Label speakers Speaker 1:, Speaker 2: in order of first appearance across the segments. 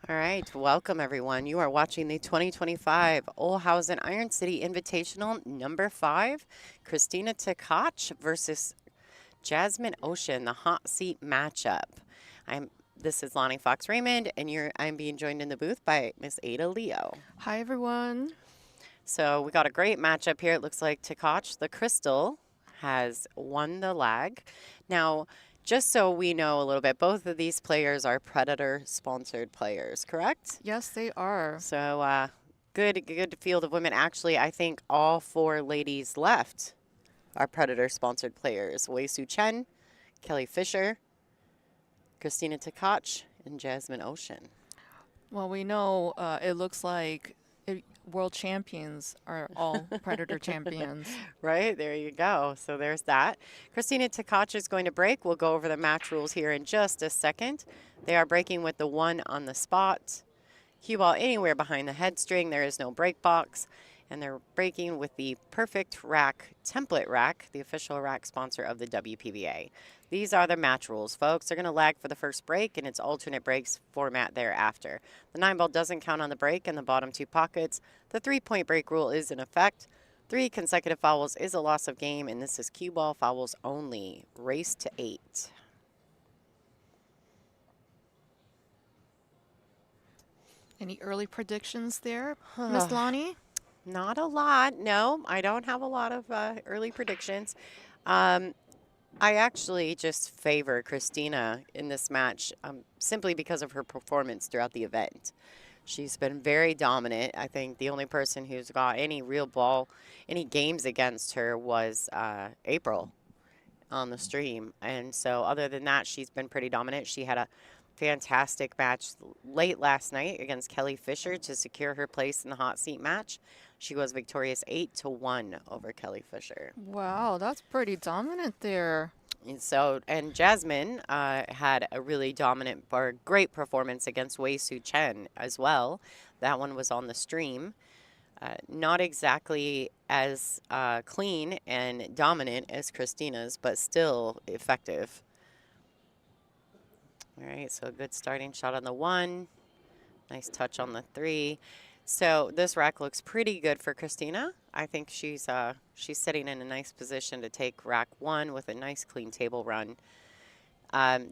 Speaker 1: All right, welcome everyone. You are watching the 2025 Olhausen Iron City Invitational number 5, Kristina Tkach versus Jasmin Ouschan, the hot seat matchup. This is Lonnie Fox Raymond, and I'm being joined in the booth by Miss Ada Leo.
Speaker 2: Hi, everyone.
Speaker 1: So we got a great matchup here. It looks like Tkach, the crystal, has won the lag. Now, just so we know a little bit, both of these players are Predator-sponsored players, correct?
Speaker 2: Yes, they are.
Speaker 1: So good field of women. Actually, I think all 4 ladies left are Predator-sponsored players. Wei Su Chen, Kelly Fisher, Kristina Tkach, and Jasmin Ouschan.
Speaker 2: Well, we know it looks like world champions are all Predator champions.
Speaker 1: Right, there you go. So there's that. Kristina Tkach is going to break. We'll go over the match rules here in just a second. They are breaking with the 1 on the spot. Cue ball anywhere behind the head string. There is no break box. And they're breaking with the Perfect Rack Template Rack, the official rack sponsor of the WPBA. These are the match rules, folks. They're going to lag for the first break, and it's alternate breaks format thereafter. The 9 ball doesn't count on the break in the bottom 2 pockets. The 3-point break rule is in effect. 3 consecutive fouls is a loss of game, and this is cue ball fouls only. Race to 8.
Speaker 2: Any early predictions there, Miss Lonnie?
Speaker 1: Not a lot. No, I don't have a lot of early predictions. I actually just favor Kristina in this match simply because of her performance throughout the event. She's been very dominant. I think the only person who's got any real ball, any games against her was April on the stream. And so other than that, she's been pretty dominant. She had a fantastic match late last night against Kelly Fisher to secure her place in the hot seat match. She was victorious 8-1 over Kelly Fisher.
Speaker 2: Wow, that's pretty dominant there.
Speaker 1: And Jasmin had a really dominant or great performance against Wei Su Chen as well. That one was on the stream. Not exactly as clean and dominant as Kristina's, but still effective. All right, so a good starting shot on the 1. Nice touch on the 3. So this rack looks pretty good for Kristina. I think she's sitting in a nice position to take rack 1 with a nice clean table run. What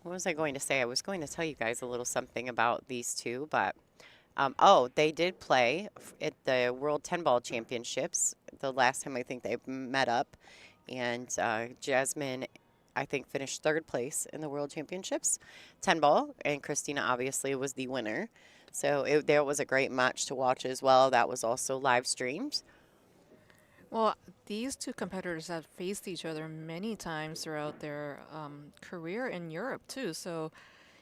Speaker 1: was I going to say? I was going to tell you guys a little something about these two, but they did play at the World 10-Ball Championships the last time I think they met up, and Jasmin, I think, finished 3rd place in the World Championships 10-ball, and Kristina obviously was the winner. So there was a great match to watch as well. That was also live streamed.
Speaker 2: Well, these 2 competitors have faced each other many times throughout their career in Europe, too. So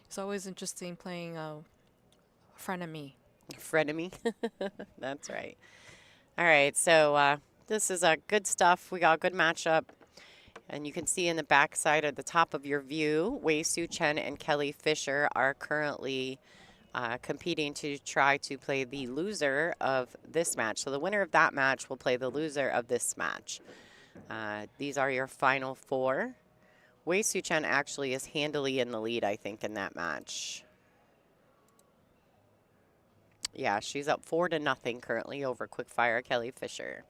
Speaker 2: it's always interesting playing a frenemy.
Speaker 1: Frenemy. That's right. All right, so this is good stuff. We got a good matchup. And you can see in the back side at the top of your view, Wei Su Chen and Kelly Fisher are currently competing to try to play the loser of this match. So the winner of that match will play the loser of this match. These are your final 4. Wei Su Chen actually is handily in the lead, I think, in that match. Yeah, she's up 4-0 currently over Quickfire Kelly Fisher.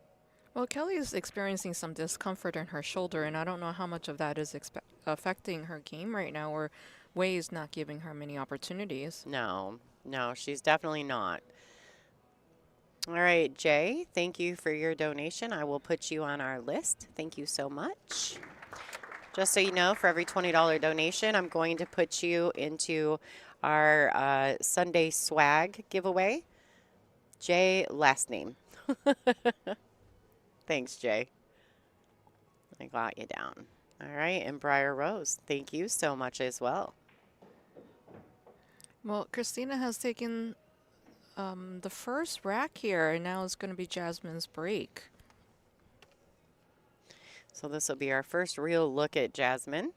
Speaker 2: Well, Kelly is experiencing some discomfort in her shoulder, and I don't know how much of that is affecting her game right now, or Wei is not giving her many opportunities.
Speaker 1: No, she's definitely not. All right, Jay, thank you for your donation. I will put you on our list. Thank you so much. Just so you know, for every $20 donation, I'm going to put you into our Sunday swag giveaway. Jay, last name. Thanks, Jay. I got you down. All right, and Briar Rose, thank you so much as well.
Speaker 2: Well, Kristina has taken the first rack here, and now it's going to be Jasmin's break.
Speaker 1: So this will be our first real look at Jasmin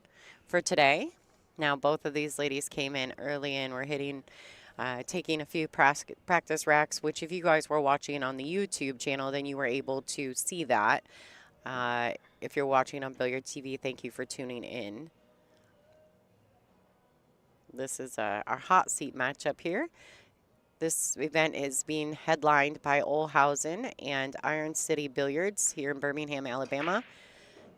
Speaker 1: for today. Now, both of these ladies came in early and were taking a few practice racks, which if you guys were watching on the YouTube channel, then you were able to see that. If you're watching on Billiard TV, thank you for tuning in. This is our hot seat matchup here. This event is being headlined by Olhausen and Iron City Billiards here in Birmingham, Alabama.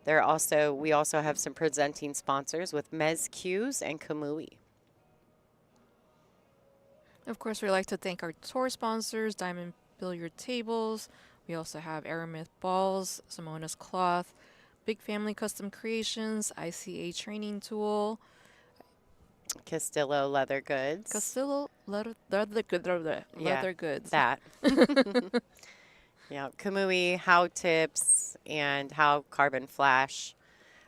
Speaker 1: We also have some presenting sponsors with Mez Q's and Kamui.
Speaker 2: Of course, we'd like to thank our tour sponsors, Diamond Billiard Tables. We also have Aramith Balls, Simona's Cloth, Big Family Custom Creations, ICA Training Tool,
Speaker 1: Castillo Leather Goods.
Speaker 2: Castillo Leather Goods.
Speaker 1: That. Yeah, Kamui, How Tips, and How Carbon Flash,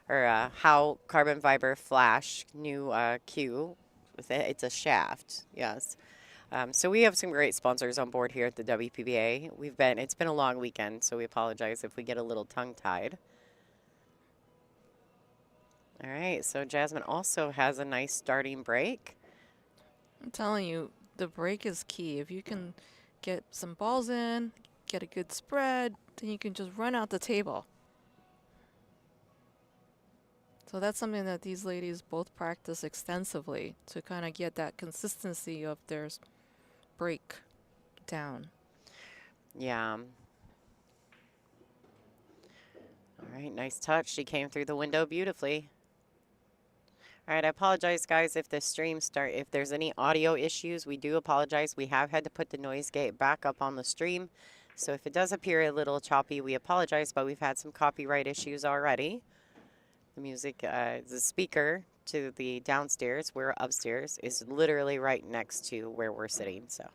Speaker 1: or How Carbon Fiber Flash, new Q. It's a shaft, yes. So we have some great sponsors on board here at the WPBA. It's been a long weekend, so we apologize if we get a little tongue-tied. All right, so Jasmine also has a nice starting break.
Speaker 2: I'm telling you, the break is key. If you can get some balls in, get a good spread, then you can just run out the table. So that's something that these ladies both practice extensively to kind of get that consistency of their break down.
Speaker 1: Yeah. All right, nice touch. She came through the window beautifully. All right, I apologize, guys, if if there's any audio issues, we do apologize. We have had to put the noise gate back up on the stream. So if it does appear a little choppy, we apologize, but we've had some copyright issues already. The music, the speaker to the downstairs, we're upstairs, is literally right next to where we're sitting, so.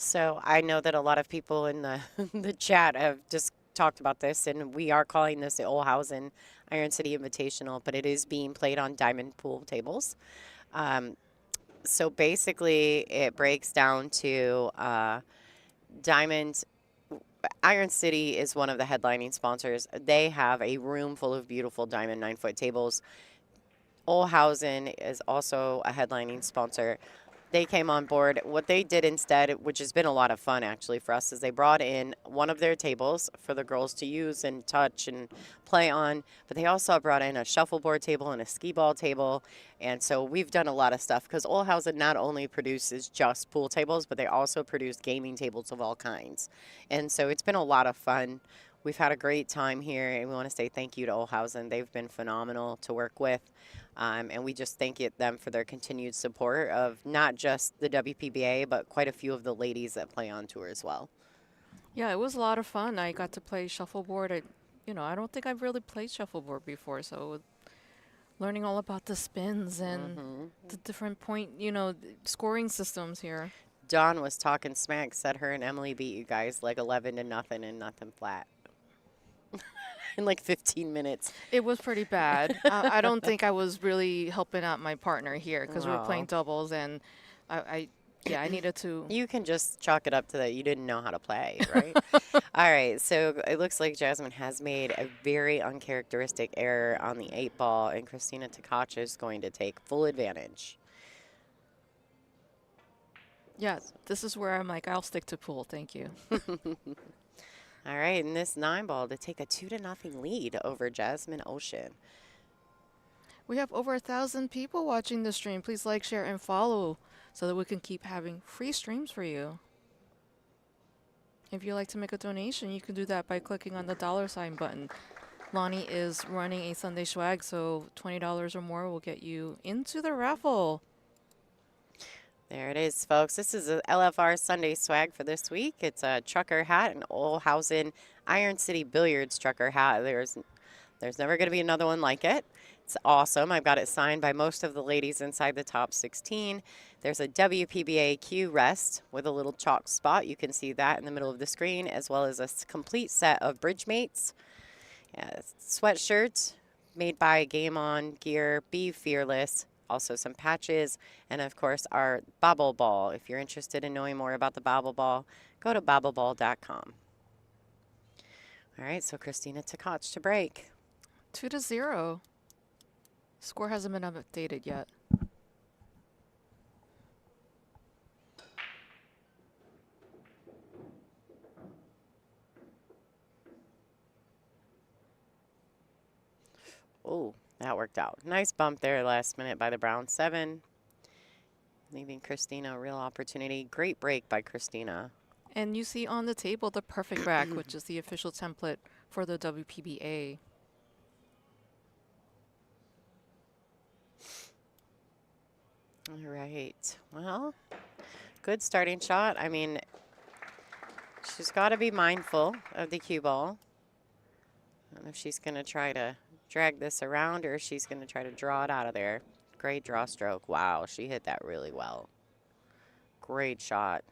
Speaker 1: So I know that a lot of people in the the chat have just talked about this, and we are calling this the Olhausen Iron City Invitational, but it is being played on diamond pool tables. So basically, it breaks down to diamond. Iron City is one of the headlining sponsors. They have a room full of beautiful diamond 9-foot tables. Olhausen is also a headlining sponsor. They came on board. What they did instead, which has been a lot of fun actually for us, is they brought in one of their tables for the girls to use and touch and play on, but they also brought in a shuffleboard table and a skee ball table. And so we've done a lot of stuff because Olhausen not only produces just pool tables, but they also produce gaming tables of all kinds. And so it's been a lot of fun. We've had a great time here, and we want to say thank you to Olhausen. They've been phenomenal to work with. And we just thank them for their continued support of not just the WPBA, but quite a few of the ladies that play on tour as well.
Speaker 2: Yeah, it was a lot of fun. I got to play shuffleboard. I don't think I've really played shuffleboard before, so learning all about the spins and the different scoring systems here.
Speaker 1: Dawn was talking smack, said her and Emily beat you guys like 11-0 and nothing flat. In like 15 minutes.
Speaker 2: It was pretty bad. I don't think I was really helping out my partner here because we were playing doubles, and I needed to.
Speaker 1: You can just chalk it up to that you didn't know how to play, right? All right, so it looks like Jasmine has made a very uncharacteristic error on the 8-ball, and Kristina Tkach is going to take full advantage.
Speaker 2: Yeah, this is where I'm like, I'll stick to pool. Thank you.
Speaker 1: All right, and this 9-ball to take a 2-0 lead over Jasmin Ouschan.
Speaker 2: We have over 1,000 people watching the stream. Please like, share, and follow so that we can keep having free streams for you. If you'd like to make a donation, you can do that by clicking on the $ button. Lonnie is running a Sunday swag, so $20 or more will get you into the raffle.
Speaker 1: There it is, folks. This is a LFR Sunday swag for this week. It's a trucker hat, an Olhausen Iron City Billiards trucker hat. There's never going to be another one like it. It's awesome. I've got it signed by most of the ladies inside the top 16. There's a WPBA Q rest with a little chalk spot. You can see that in the middle of the screen, as well as a complete set of bridge mates. Sweatshirts made by Game On Gear, Be Fearless. Also some patches, and of course our Bobble Ball. If you're interested in knowing more about the Bobble Ball, go to bobbleball.com. All right, so Kristina Tkach to break.
Speaker 2: 2-0. Score hasn't been updated yet.
Speaker 1: That worked out. Nice bump there last minute by the brown 7, leaving Kristina a real opportunity. Great break by Kristina.
Speaker 2: And you see on the table the perfect rack, which is the official template for the WPBA.
Speaker 1: All right. Well, good starting shot. I mean, she's got to be mindful of the cue ball. I don't know if she's going to try to drag this around or if she's going to try to draw it out of there. Great draw stroke. Wow, she hit that really well. Great shot.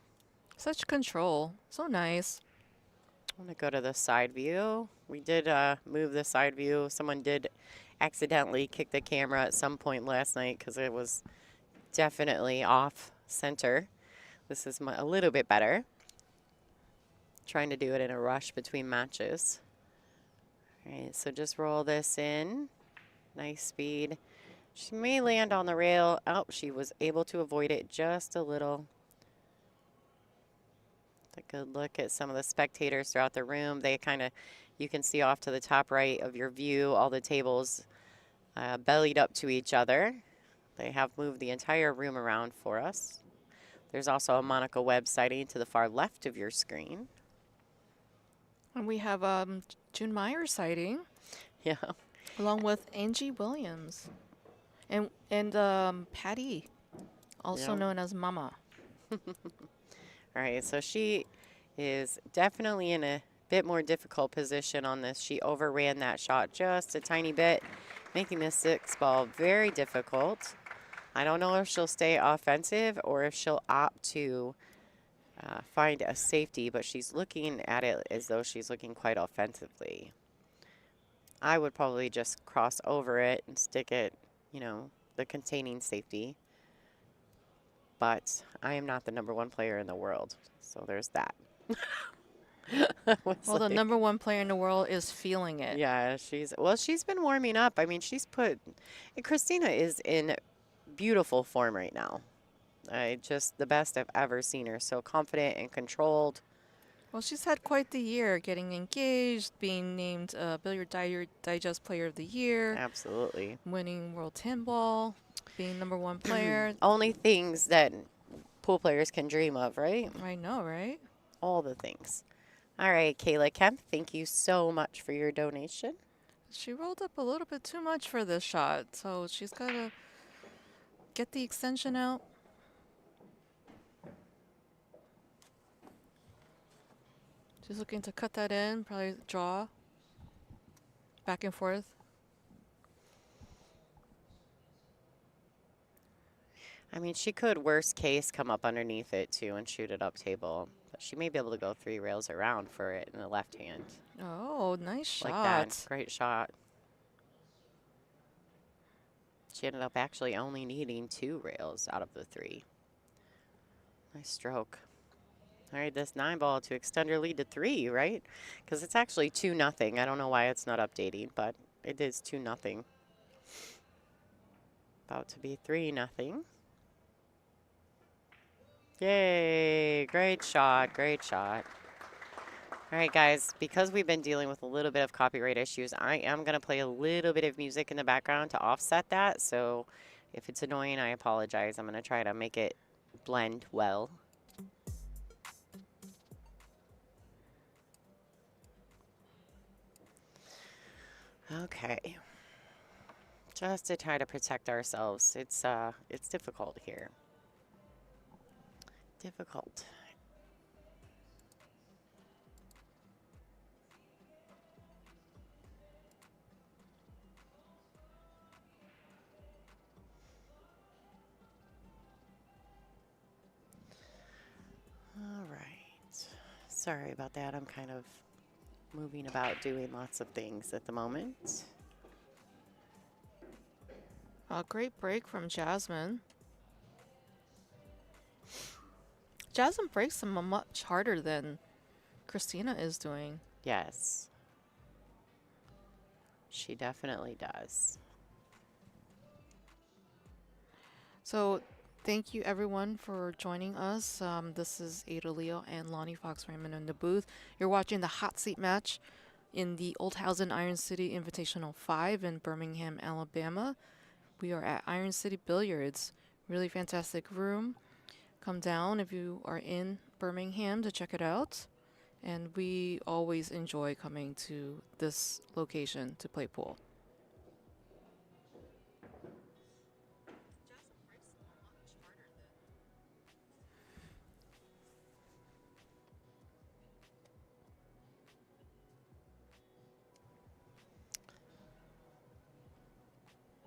Speaker 2: Such control. So nice.
Speaker 1: I'm going to go to the side view. We did move the side view. Someone did accidentally kick the camera at some point last night because it was definitely off center. This is a little bit better. Trying to do it in a rush between matches. All right, so just roll this in. Nice speed. She may land on the rail. Oh, she was able to avoid it just a little. A good look at some of the spectators throughout the room. They kind of, you can see off to the top right of your view, all the tables bellied up to each other. They have moved the entire room around for us. There's also a Monica Webb sighting to the far left of your screen.
Speaker 2: And we have June Meyer sighting,
Speaker 1: Yeah.
Speaker 2: along with Angie Williams. And Patty, also
Speaker 1: Yeah.
Speaker 2: known as Mama.
Speaker 1: All right, so she is definitely in a bit more difficult position on this. She overran that shot just a tiny bit, making this 6 ball very difficult. I don't know if she'll stay offensive or if she'll opt to find a safety, but she's looking at it as though she's looking quite offensively. I would probably just cross over it and stick it, you know, the containing safety. But I am not the #1 player in the world, so there's that.
Speaker 2: Well, the #1 player in the world is feeling it.
Speaker 1: Yeah, she's been warming up. I mean, Kristina is in beautiful form right now. Just the best I've ever seen her. So confident and controlled.
Speaker 2: Well, she's had quite the year, getting engaged, being named Billiard Digest Player of the Year.
Speaker 1: Absolutely.
Speaker 2: Winning World 10 Ball, being #1 player.
Speaker 1: Only things that pool players can dream of, right?
Speaker 2: I know, right?
Speaker 1: All the things. All right, Kayla Kemp, thank you so much for your donation.
Speaker 2: She rolled up a little bit too much for this shot, so she's got to get the extension out. She's looking to cut that in, probably draw back and forth.
Speaker 1: I mean, she could, worst case, come up underneath it, too, and shoot it up table. But she may be able to go 3 rails around for it in the left hand.
Speaker 2: Oh, nice shot.
Speaker 1: Like that. Great shot. She ended up actually only needing 2 rails out of the 3. Nice stroke. All right, this 9 ball to extend her lead to 3, right? Because it's actually 2-0. I don't know why it's not updating, but it is 2-0. About to be 3-0. Yay, great shot, great shot. All right, guys, because we've been dealing with a little bit of copyright issues, I am going to play a little bit of music in the background to offset that. So if it's annoying, I apologize. I'm going to try to make it blend well. Okay. Just to try to protect ourselves. It's difficult here. Difficult. All right. Sorry about that. I'm kind of moving about doing lots of things at the moment.
Speaker 2: A great break from Jasmin. Jasmin breaks them much harder than Kristina is doing.
Speaker 1: Yes. She definitely does.
Speaker 2: So thank you everyone for joining us. This is Ada Leo and Lonnie Fox Raymond in the booth. You're watching the hot seat match in the Olhausen Iron City Invitational 5 in Birmingham, Alabama. We are at Iron City Billiards. Really fantastic room. Come down if you are in Birmingham to check it out. And we always enjoy coming to this location to play pool.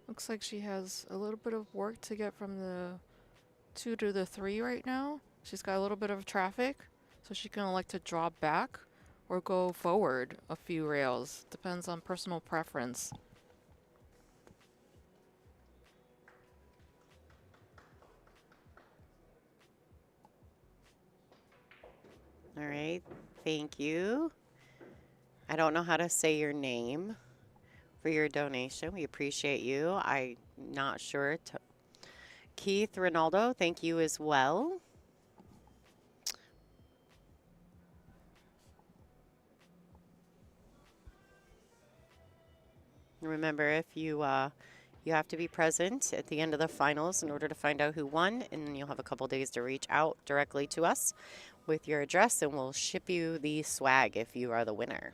Speaker 2: Looks like she has a little bit of work to get from the 2 to the 3 right now. She's got a little bit of traffic, so she can elect to drop back or go forward a few rails. Depends on personal preference.
Speaker 1: All right. Thank you. I don't know how to say your name for your donation. We appreciate you. I'm not sure. Keith Ronaldo, thank you as well. Remember, if you have to be present at the end of the finals in order to find out who won, and then you'll have a couple days to reach out directly to us with your address, and we'll ship you the swag if you are the winner.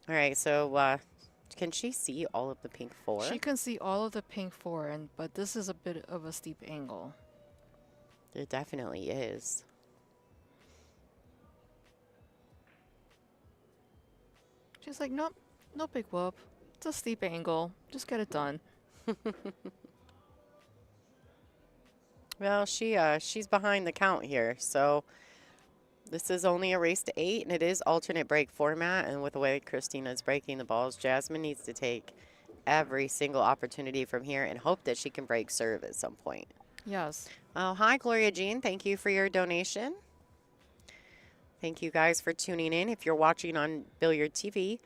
Speaker 1: All right, so can she see all of the pink 4?
Speaker 2: She can see all of the pink 4, but this is a bit of a steep angle.
Speaker 1: It definitely is.
Speaker 2: She's like, nope, no big whoop. It's a steep angle. Just get it done.
Speaker 1: Well, she's behind the count here, so this is only a race to 8, and it is alternate break format. And with the way Kristina's breaking the balls, Jasmin needs to take every single opportunity from here and hope that she can break serve at some point.
Speaker 2: Yes.
Speaker 1: Oh, hi, Gloria Jean. Thank you for your donation. Thank you guys for tuning in. If you're watching on Billiard TV,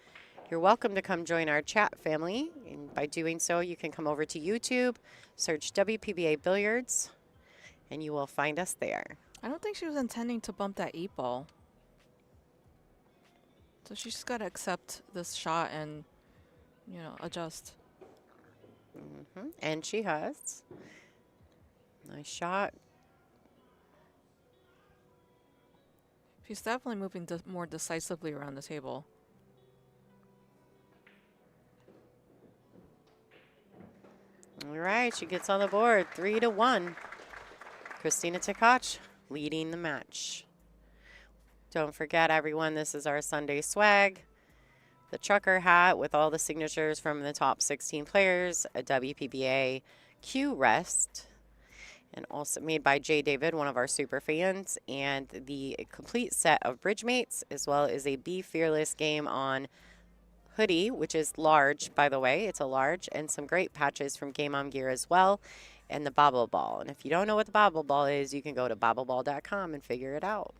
Speaker 1: you're welcome to come join our chat family. And by doing so, you can come over to YouTube, search WPBA Billiards, and you will find us there.
Speaker 2: I don't think she was intending to bump that 8-ball. So she's just got to accept this shot and, adjust.
Speaker 1: And she has. Nice shot.
Speaker 2: She's definitely moving more decisively around the table.
Speaker 1: All right, she gets on the board, 3-1. Kristina Tkach leading the match. Don't forget, everyone, this is our Sunday swag. The trucker hat with all the signatures from the top 16 players, a WPBA Q rest, and also made by Jay David, one of our super fans, and the complete set of bridge mates, as well as a Be Fearless Game On hoodie, which is large, by the way. It's a large, and some great patches from Game On Gear as well, and the bobble ball. And if you don't know what the bobble ball is, you can go to bobbleball.com and figure it out.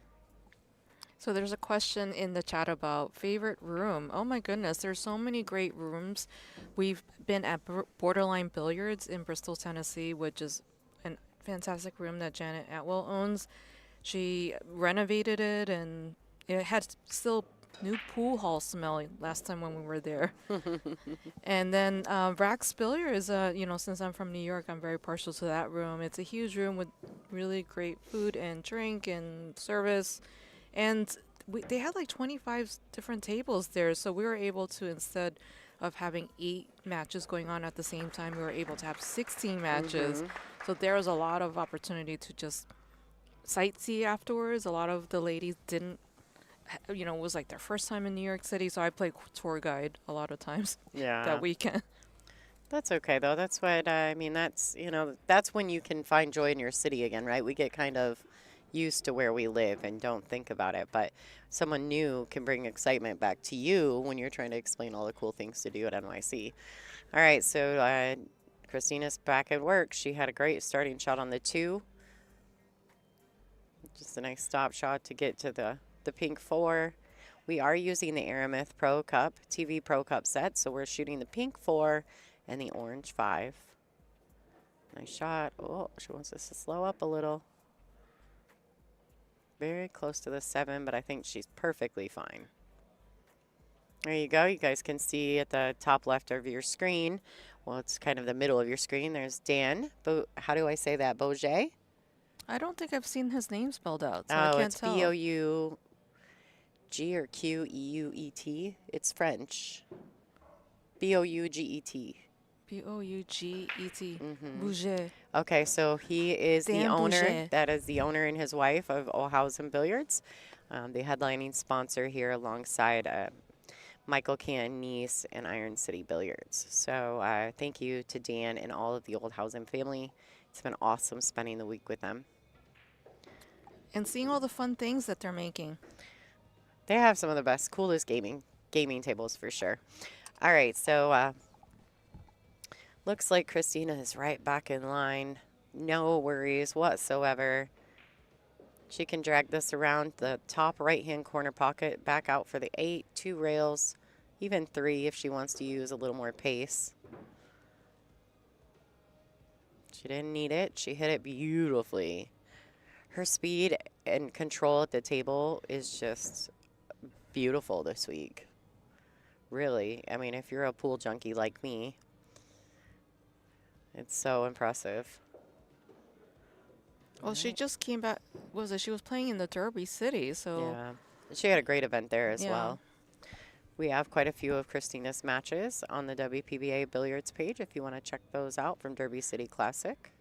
Speaker 2: So there's a question in the chat about favorite room. Oh my goodness, there's so many great rooms. We've been at Borderline Billiards in Bristol, Tennessee, which is a fantastic room that Janet Atwell owns. She renovated it, and it had still new pool hall smell last time when we were there. And then Rax Billiards, since I'm from New York, I'm very partial to that room. It's a huge room with really great food and drink and service. And they had like 25 different tables there, so we were able to, instead of having 8 matches going on at the same time, we were able to have 16 matches. So there was a lot of opportunity to just sightsee afterwards. A lot of the ladies didn't, it was like their first time in New York City, so I played tour guide a lot of times that weekend.
Speaker 1: That's okay, though. That's what I mean. That's when you can find joy in your city again, right? We get kind of used to where we live and don't think about it, but someone new can bring excitement back to you when you're trying to explain all the cool things to do at NYC. All right, so Kristina's back at work. She had a great starting shot on the 2. Just a nice stop shot to get to the pink 4. We are using the Aramith Pro Cup, TV Pro Cup set, so we're shooting the pink 4 and the orange 5. Nice shot. Oh, she wants us to slow up a little. Very close to the 7, but I think she's perfectly fine. There you go. You guys can see at the top left of your screen. Well, it's kind of the middle of your screen. There's Dan. How do I say that? Bourget?
Speaker 2: I don't think I've seen his name spelled out, so I
Speaker 1: Oh,
Speaker 2: can't
Speaker 1: it's
Speaker 2: tell.
Speaker 1: Bouge or Queuet. It's French. Bouget.
Speaker 2: Bouget.
Speaker 1: Hmm.
Speaker 2: Bouget.
Speaker 1: Okay, so he is the
Speaker 2: Dan
Speaker 1: owner.
Speaker 2: Bouget.
Speaker 1: That is the owner and his wife of Olhausen Billiards, the headlining sponsor here alongside Michael Can, Nice, and Iron City Billiards. So thank you to Dan and all of the Olhausen family. It's been awesome spending the week with them.
Speaker 2: And seeing all the fun things that they're making.
Speaker 1: They have some of the best, coolest gaming tables for sure. All right, so looks like Kristina is right back in line. No worries whatsoever. She can drag this around the top right-hand corner pocket, back out for the 8, 2 rails, even 3 if she wants to use a little more pace. She didn't need it. She hit it beautifully. Her speed and control at the table is just beautiful this week. Really. I mean, if you're a pool junkie like me, it's so impressive.
Speaker 2: Well, she just came back. She was playing in the Derby City, so
Speaker 1: Yeah. She had a great event there as
Speaker 2: yeah.
Speaker 1: well. We have quite a few of Kristina's matches on the WPBA Billiards page if you want to check those out from Derby City Classic.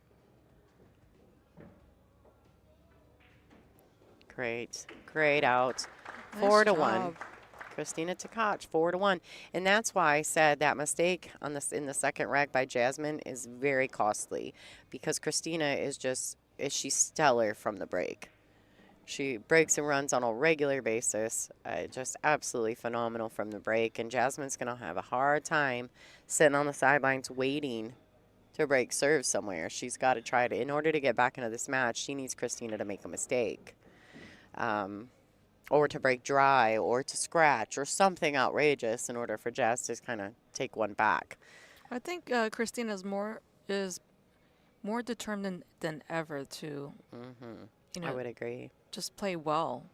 Speaker 1: Great. Great out.
Speaker 2: Nice
Speaker 1: 4-1.
Speaker 2: job.
Speaker 1: Kristina Tkach, 4-1. And that's why I said that mistake on this in the second rack by Jasmin is very costly because Kristina she's stellar from the break. She breaks and runs on a regular basis, just absolutely phenomenal from the break. And Jasmine's going to have a hard time sitting on the sidelines waiting to break serve somewhere. She's got to try to, in order to get back into this match, she needs Kristina to make a mistake. Or to break dry, or to scratch, or something outrageous in order for Jazz to kind of take one back.
Speaker 2: I think Kristina is more determined than ever to,
Speaker 1: I would agree.
Speaker 2: just play well.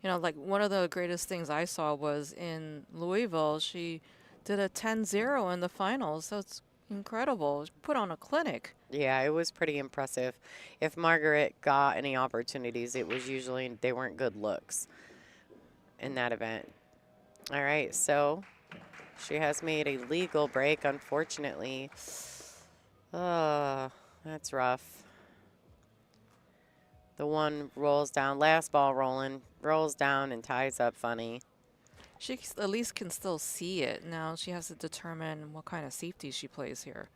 Speaker 2: Like one of the greatest things I saw was in Louisville. She did a 10-0 in the finals, so it's incredible. She put on a clinic.
Speaker 1: Yeah, it was pretty impressive. If Margaret got any opportunities, it was usually they weren't good looks in that event. All right, so she has made a legal break, unfortunately. Oh, that's rough. The one rolls down, last ball rolling, rolls down and ties up funny.
Speaker 2: She at least can still see it. Now she has to determine what kind of safety she plays here.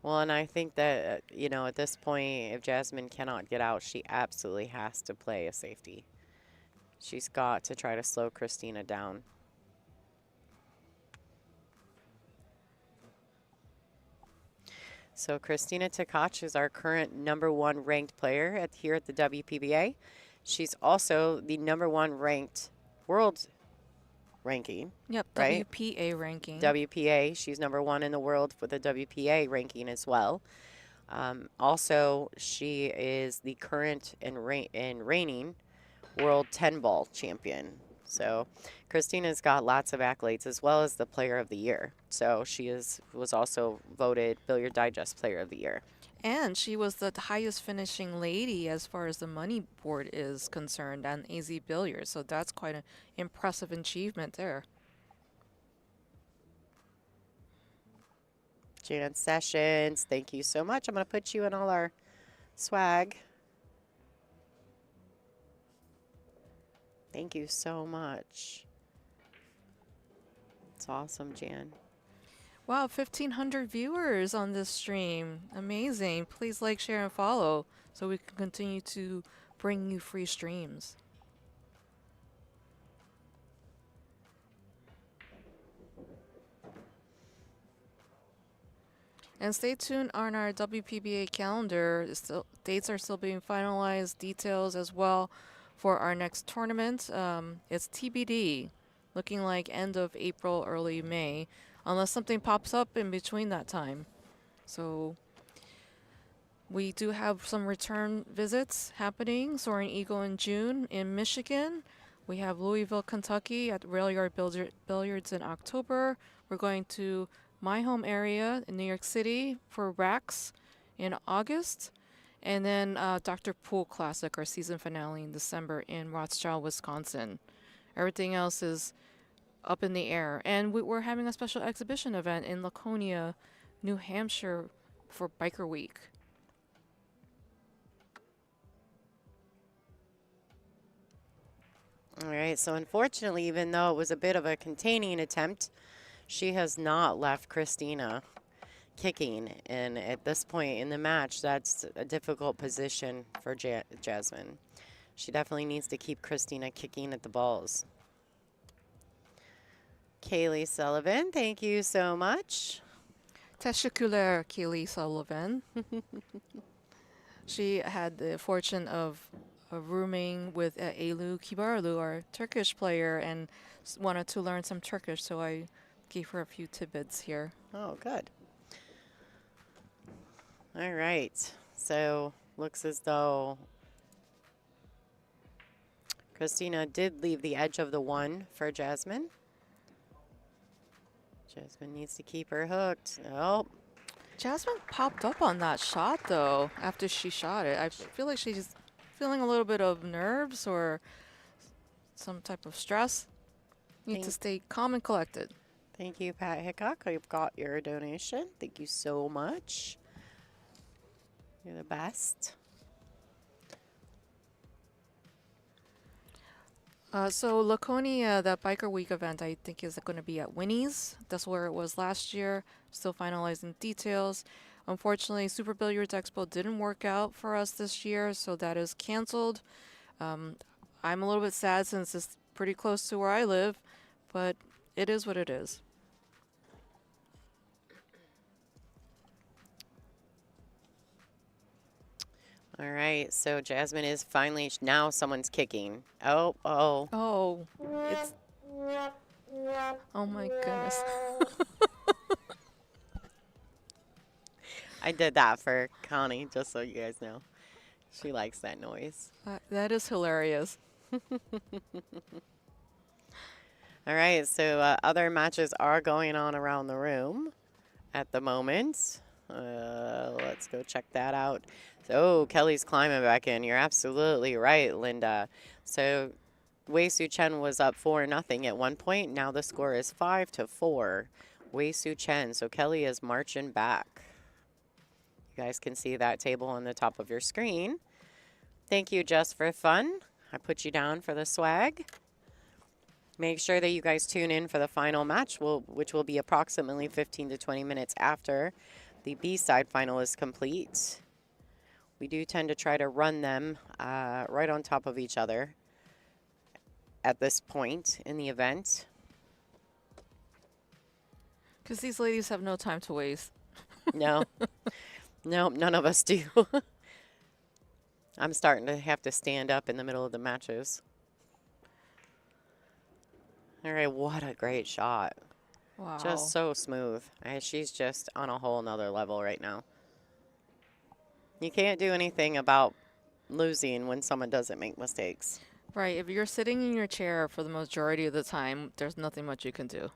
Speaker 1: Well, and I think that, at this point, if Jasmin cannot get out, she absolutely has to play a safety. She's got to try to slow Kristina down. So Kristina Tkach is our current #1 ranked player here at the WPBA. She's also the #1 ranked world ranking.
Speaker 2: Yep,
Speaker 1: right?
Speaker 2: WPA ranking.
Speaker 1: WPA, she's #1 in the world with the WPA ranking as well. Also, she is the current and reigning world 10-ball champion. So Kristina's got lots of accolades as well as the player of the year. So she was also voted Billiard Digest player of the year.
Speaker 2: And she was the highest finishing lady as far as the money board is concerned on AZ Billiards. So that's quite an impressive achievement there.
Speaker 1: Jan Sessions, thank you so much. I'm going to put you in all our swag. Thank you so much. It's awesome, Jan.
Speaker 2: Wow, 1,500 viewers on this stream. Amazing. Please like, share, and follow so we can continue to bring you free streams. And stay tuned on our WPBA calendar. Dates are still being finalized, details as well for our next tournament. It's TBD, looking like end of April, early May, unless something pops up in between that time. So we do have some return visits happening. Soaring Eagle in June in Michigan. We have Louisville, Kentucky at Rail Yard Billiards in October. We're going to my home area in New York City for racks in August. And then Dr. Pool Classic, our season finale in December in Rothschild, Wisconsin. Everything else is up in the air. And we're having a special exhibition event in Laconia, New Hampshire for Biker Week.
Speaker 1: All right, so unfortunately, even though it was a bit of a containing attempt, she has not left Kristina kicking. And at this point in the match, that's a difficult position for Jasmin. She definitely needs to keep Kristina kicking at the balls. Kaylee Sullivan, thank you so much.
Speaker 2: Testicular Keely Sullivan. She had the fortune of rooming with Elu Kibarlu, our Turkish player, and wanted to learn some Turkish, so I gave her a few tidbits here.
Speaker 1: Oh, good. All right. So looks as though Kristina did leave the edge of the one for Jasmin. Jasmin needs to keep her hooked. Oh.
Speaker 2: Jasmin popped up on that shot, though, after she shot it. I feel like she's feeling a little bit of nerves or some type of stress. Need to stay calm and collected.
Speaker 1: Thank you, Pat Hickok. I've got your donation. Thank you so much. You're the best.
Speaker 2: So Laconia, that Biker Week event, I think is going to be at Winnie's. That's where it was last year. Still finalizing details. Unfortunately, Super Billiards Expo didn't work out for us this year, so that is canceled. I'm a little bit sad since it's pretty close to where I live, but it is what it is.
Speaker 1: All right, so Jasmin is finally, now someone's kicking. Oh, oh.
Speaker 2: Oh, it's, oh my goodness.
Speaker 1: I did that for Connie, just so you guys know. She likes that noise.
Speaker 2: That is hilarious.
Speaker 1: All right, so other matches are going on around the room at the moment. Let's go check that out. So Kelly's climbing back in. You're absolutely right, Linda. So Wei Su Chen was up 4-0 at one point. Now the score is 5-4. Wei Su Chen. So Kelly is marching back. You guys can see that table on the top of your screen. Thank you, Just for Fun. I put you down for the swag. Make sure that you guys tune in for the final match, which will be approximately 15 to 20 minutes after the B-side final is complete. We do tend to try to run them right on top of each other at this point in the event.
Speaker 2: Because these ladies have no time to waste.
Speaker 1: No. No, none of us do. I'm starting to have to stand up in the middle of the matches. All right, what a great shot.
Speaker 2: Wow.
Speaker 1: Just so smooth. She's just on a whole nother level right now. You can't do anything about losing when someone doesn't make mistakes.
Speaker 2: Right. If you're sitting in your chair for the majority of the time, there's nothing much you can do.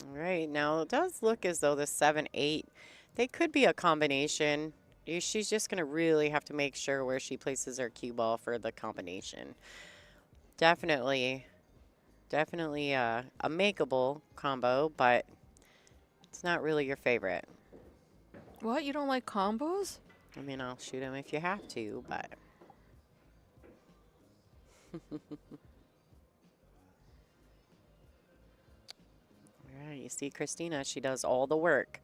Speaker 1: All right, now it does look as though the 7-8, they could be a combination. She's just going to really have to make sure where she places her cue ball for the combination. Definitely a makeable combo, but it's not really your favorite.
Speaker 2: What? You don't like combos?
Speaker 1: I mean, I'll shoot him if you have to, but... All right, you see Kristina, she does all the work.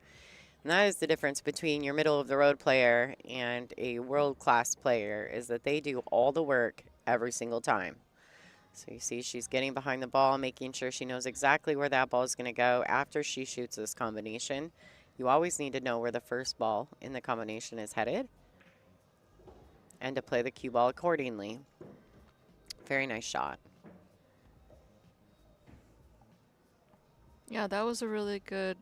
Speaker 1: And that is the difference between your middle-of-the-road player and a world-class player, is that they do all the work every single time. So you see she's getting behind the ball, making sure she knows exactly where that ball is going to go after she shoots this combination. You always need to know where the first ball in the combination is headed and to play the cue ball accordingly. Very nice shot.
Speaker 2: Yeah, that was a really good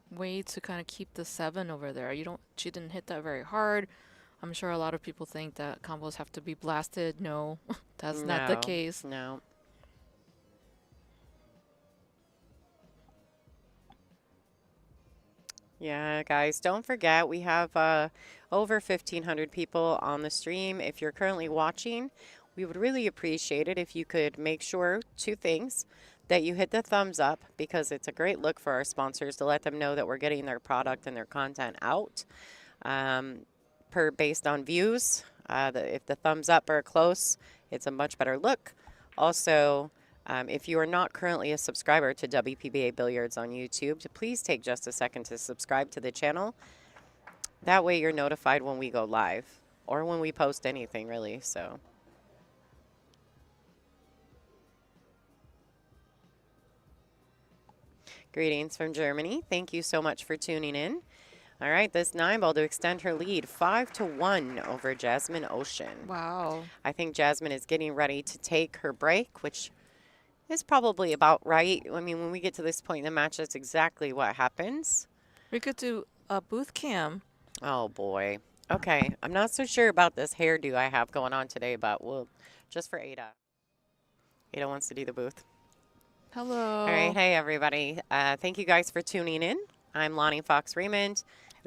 Speaker 2: way to kind of keep the 7 over there. She didn't hit that very hard. I'm sure a lot of people think that combos have to be blasted. No, that's not the
Speaker 1: No,
Speaker 2: case.
Speaker 1: no. Yeah, guys, don't forget we have over 1,500 people on the stream. If you're currently watching, we would really appreciate it if you could make sure 2 things, that you hit the thumbs up because it's a great look for our sponsors to let them know that we're getting their product and their content out um, based on views. If the thumbs up are close, it's a much better look. Also, if you are not currently a subscriber to WPBA Billiards on YouTube, please take just a second to subscribe to the channel. That way you're notified when we go live or when we post anything, really. So, greetings from Germany. Thank you so much for tuning in. All right, this 9-ball to extend her lead 5-1 over Jasmin Ouschan.
Speaker 2: Wow.
Speaker 1: I think Jasmin is getting ready to take her break, which is probably about right. I mean, when we get to this point in the match, that's exactly what happens.
Speaker 2: We could do a booth cam.
Speaker 1: Oh, boy. Okay, I'm not so sure about this hairdo I have going on today, but we'll just for Ada. Ada wants to do the booth.
Speaker 2: Hello.
Speaker 1: All right, hey, everybody. Thank you guys for tuning in. I'm Lonnie Fox Raymond.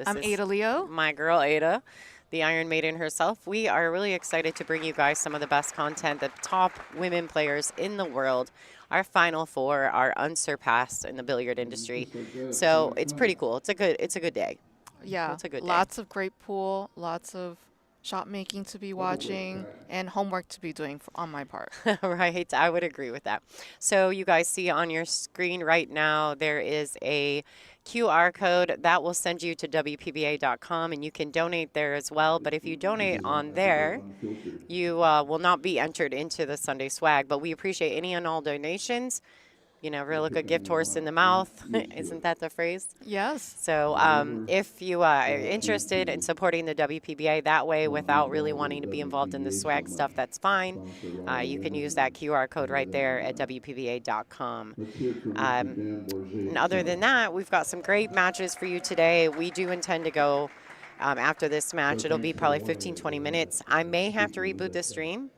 Speaker 2: I'm Ada Leo.
Speaker 1: My girl, Ada, the Iron Maiden herself. We are really excited to bring you guys some of the best content. The top women players in the world. Our Final Four are unsurpassed in the billiard industry. So it's pretty cool. It's a good day.
Speaker 2: Yeah,
Speaker 1: It's a good day.
Speaker 2: lots of great pool, lots of shot making to be watching, and homework to be doing on my part.
Speaker 1: Right, I would agree with that. So you guys see on your screen right now, there is a QR code that will send you to WPBA.com, and you can donate there as well. But if you donate on there, you will not be entered into the Sunday swag. But we appreciate any and all donations. You never look a gift horse in the mouth. Isn't that the phrase?
Speaker 2: Yes.
Speaker 1: So if you are interested in supporting the WPBA that way without really wanting to be involved in the swag stuff, that's fine. You can use that QR code right there at WPBA.com. And other than that, we've got some great matches for you today. We do intend to go after this match. It'll be probably 15, 20 minutes. I may have to reboot the stream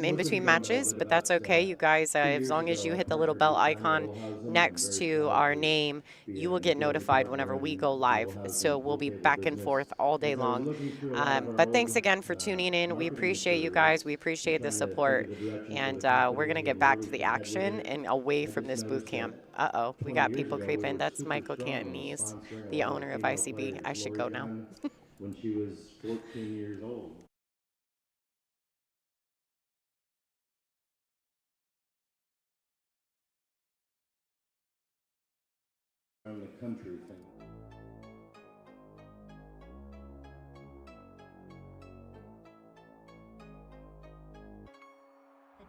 Speaker 1: in between matches, but that's okay. You guys, as long as you hit the little bell icon next to our name, you will get notified whenever we go live. So we'll be back and forth all day long. But thanks again for tuning in. We appreciate you guys. We appreciate the support. And we're going to get back to the action and away from this booth camp. Uh-oh, we got people creeping. That's Michael Cantonese, the owner of ICB. I should go now.
Speaker 3: When she was 14 years old. Around the country thing.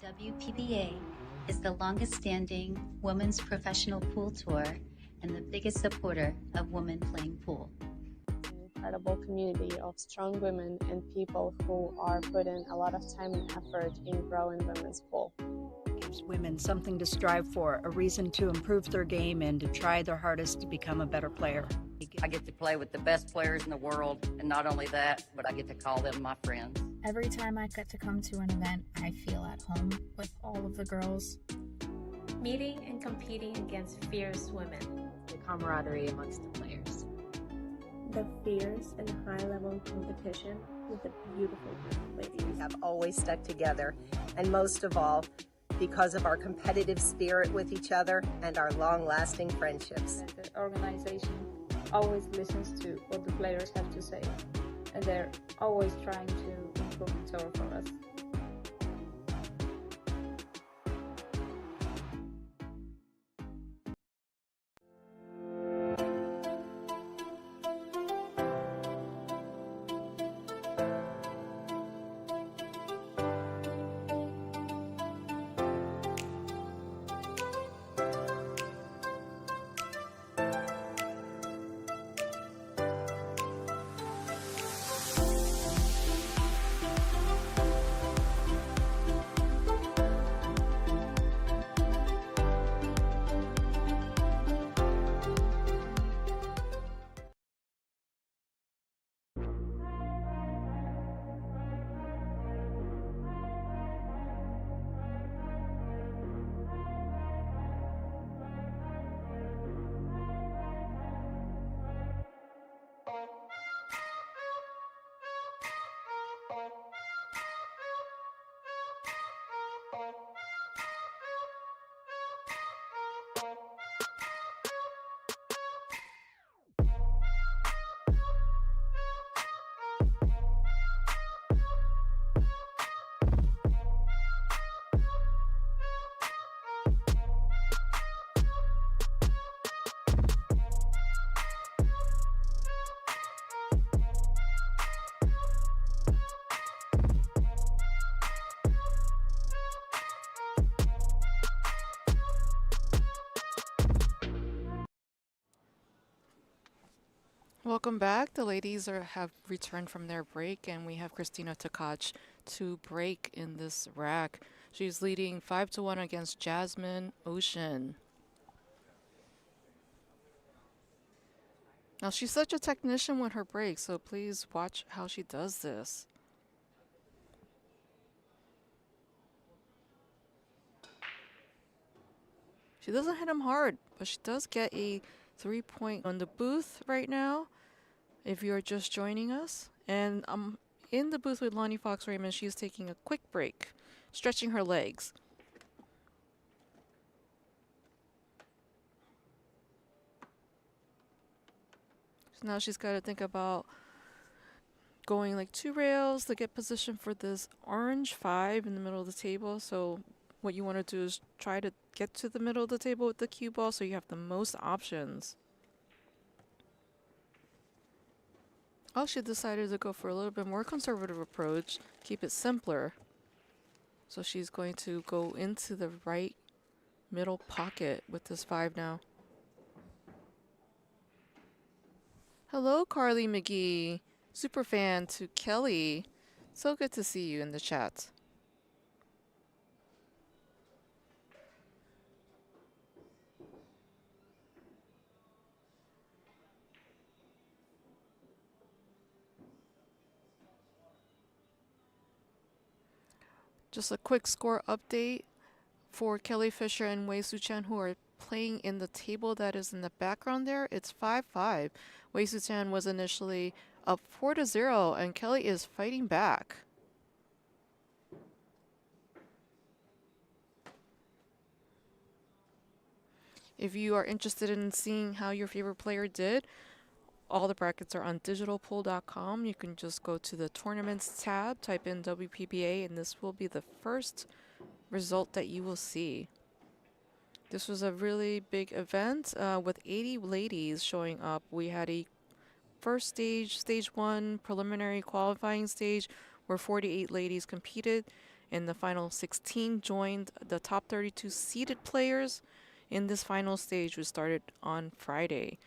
Speaker 4: The WPBA is the longest-standing women's professional pool tour and the biggest supporter of women playing pool.
Speaker 5: An incredible community of strong women and people who are putting a lot of time and effort in growing women's pool.
Speaker 6: Gives women something to strive for, a reason to improve their game and to try their hardest to become a better player.
Speaker 7: I get to play with the best players in the world, and not only that, but I get to call them my friends.
Speaker 8: Every time I get to come to an event, I feel at home with all of the girls.
Speaker 9: Meeting and competing against fierce women.
Speaker 10: The camaraderie amongst the players.
Speaker 11: The fierce and high-level competition with a beautiful group of ladies.
Speaker 12: We have always stuck together, and most of all, because of our competitive spirit with each other and our long-lasting friendships.
Speaker 11: The organization always listens to what the players have to say, and they're always trying to improve the tour for us.
Speaker 2: Welcome back. The ladies have returned from their break, and we have Kristina Tkach to break in this rack. She's leading 5-1 against Jasmin Ouschan. Now, she's such a technician with her breaks, so please watch how she does this. She doesn't hit him hard, but she does get a 3-point on the booth right now, if you're just joining us. And I'm in the booth with Lonnie Fox Raymond. She's taking a quick break, stretching her legs. So now she's got to think about going like 2 rails to get position for this orange 5 in the middle of the table. So what you want to do is try to get to the middle of the table with the cue ball so you have the most options. Oh, she decided to go for a little bit more conservative approach, keep it simpler. So she's going to go into the right middle pocket with this 5 now. Hello, Carly McGee. Super fan to Kelly. So good to see you in the chat. Just a quick score update for Kelly Fisher and Wei Suchan, who are playing in the table that is in the background there. It's 5-5. Wei Suchan was initially up 4-0, and Kelly is fighting back. If you are interested in seeing how your favorite player did, all the brackets are on digitalpool.com. You can just go to the tournaments tab, type in WPBA, and this will be the first result that you will see. This was a really big event with 80 ladies showing up. We had a first stage, stage 1 preliminary qualifying stage where 48 ladies competed, and the final 16 joined the top 32 seeded players in this final stage, which started on Friday.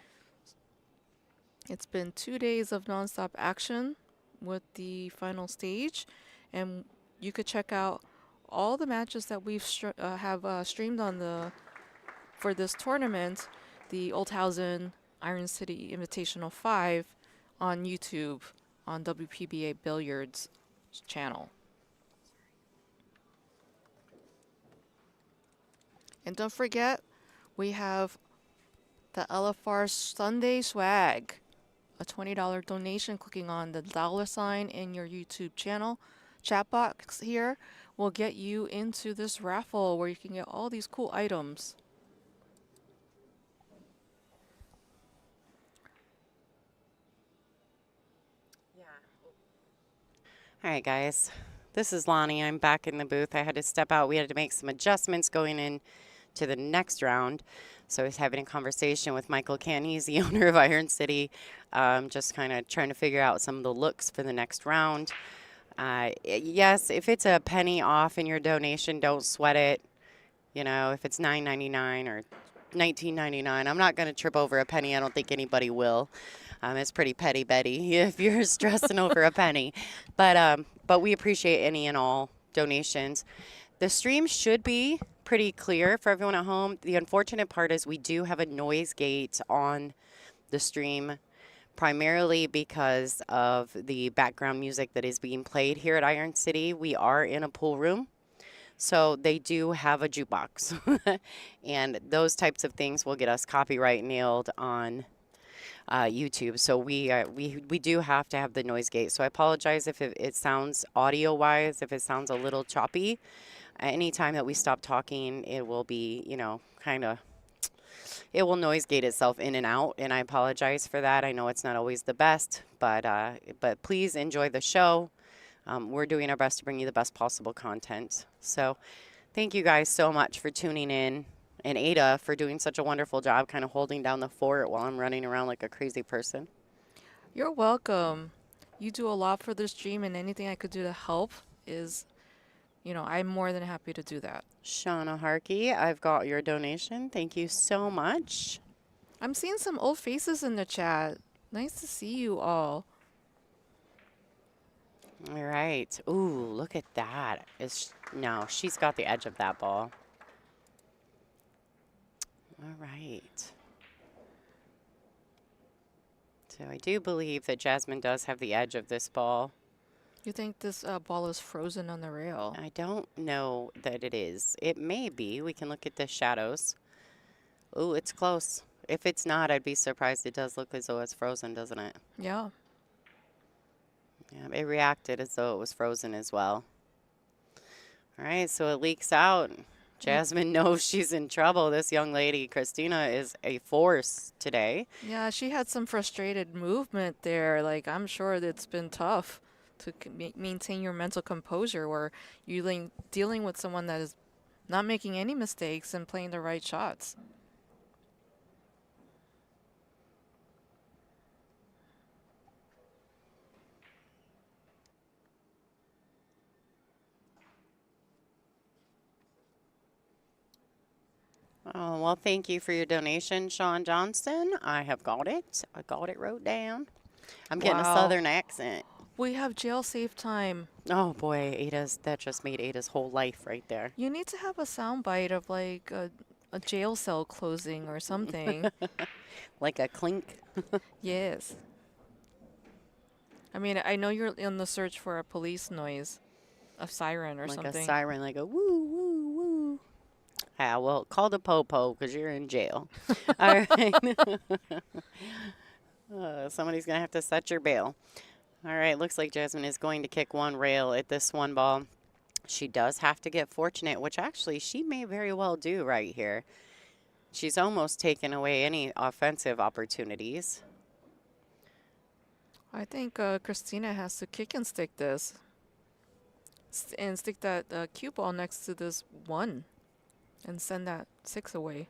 Speaker 2: It's been 2 days of nonstop action with the final stage, and you could check out all the matches that we've streamed on for this tournament, the Olhausen Iron City Invitational 5 on YouTube on WPBA Billiards channel. And don't forget, we have the LFR Sunday swag. A $20 donation clicking on the $ in your YouTube channel chat box here will get you into this raffle where you can get all these cool items.
Speaker 1: All right, guys. This is Lonnie. I'm back in the booth. I had to step out. We had to make some adjustments going in to the next round. So I was having a conversation with Michael Can. He's the owner of Iron City. Just kind of trying to figure out some of the looks for the next round. Yes, if it's a penny off in your donation, don't sweat it. You know, if it's $9.99 or $19.99, I'm not going to trip over a penny. I don't think anybody will. It's pretty petty, Betty, if you're stressing over a penny. But we appreciate any and all donations. The stream should be pretty clear for everyone at home. The unfortunate part is we do have a noise gate on the stream, primarily because of the background music that is being played here at Iron City. We are in a pool room, so they do have a jukebox. And those types of things will get us copyright nailed on YouTube. So we do have to have the noise gate. So I apologize if it sounds audio-wise, if it sounds a little choppy. Anytime that we stop talking, it will be, you know, it will noise gate itself in and out, and I apologize for that. I know it's not always the best, but please enjoy the show. We're doing our best to bring you the best possible content. So thank you guys so much for tuning in, and Ada for doing such a wonderful job kind of holding down the fort while I'm running around like a crazy person.
Speaker 2: You're welcome. You do a lot for this stream, and anything I could do to help is, you know, I'm more than happy to do that.
Speaker 1: Shauna Harkey, I've got your donation. Thank you so much.
Speaker 2: I'm seeing some old faces in the chat. Nice to see you all.
Speaker 1: All right. Ooh, look at that. No, she's got the edge of that ball. All right. So I do believe that Jasmin does have the edge of this ball.
Speaker 2: You think this ball is frozen on the rail?
Speaker 1: I don't know that it is. It may be. We can look at the shadows. Ooh, it's close. If it's not, I'd be surprised. It does look as though it's frozen, doesn't it?
Speaker 2: Yeah.
Speaker 1: Yeah, it reacted as though it was frozen as well. All right, so it leaks out. Jasmin knows she's in trouble. This young lady, Kristina, is a force today.
Speaker 2: Yeah, she had some frustrated movement there. Like, I'm sure that it's been tough to maintain your mental composure where you're dealing with someone that is not making any mistakes and playing the right shots.
Speaker 1: Oh, well, thank you for your donation, Sean Johnston. I have got it. I got it wrote down. I'm getting a southern accent.
Speaker 2: We have jail safe time.
Speaker 1: Oh, boy, that just made Ada's whole life right there.
Speaker 2: You need to have a soundbite of like a jail cell closing or something.
Speaker 1: Like a clink.
Speaker 2: Yes. I mean, I know you're in the search for a police noise, a siren or something.
Speaker 1: Like a siren, like a woo, woo, woo. Ah, well, call the po-po because you're in jail. All right. Somebody's going to have to set your bail. All right, looks like Jasmin is going to kick one rail at this one ball. She does have to get fortunate, which actually she may very well do right here. She's almost taken away any offensive opportunities.
Speaker 2: I think Kristina has to kick and stick this. And stick that cue ball next to this 1. And send that 6 away.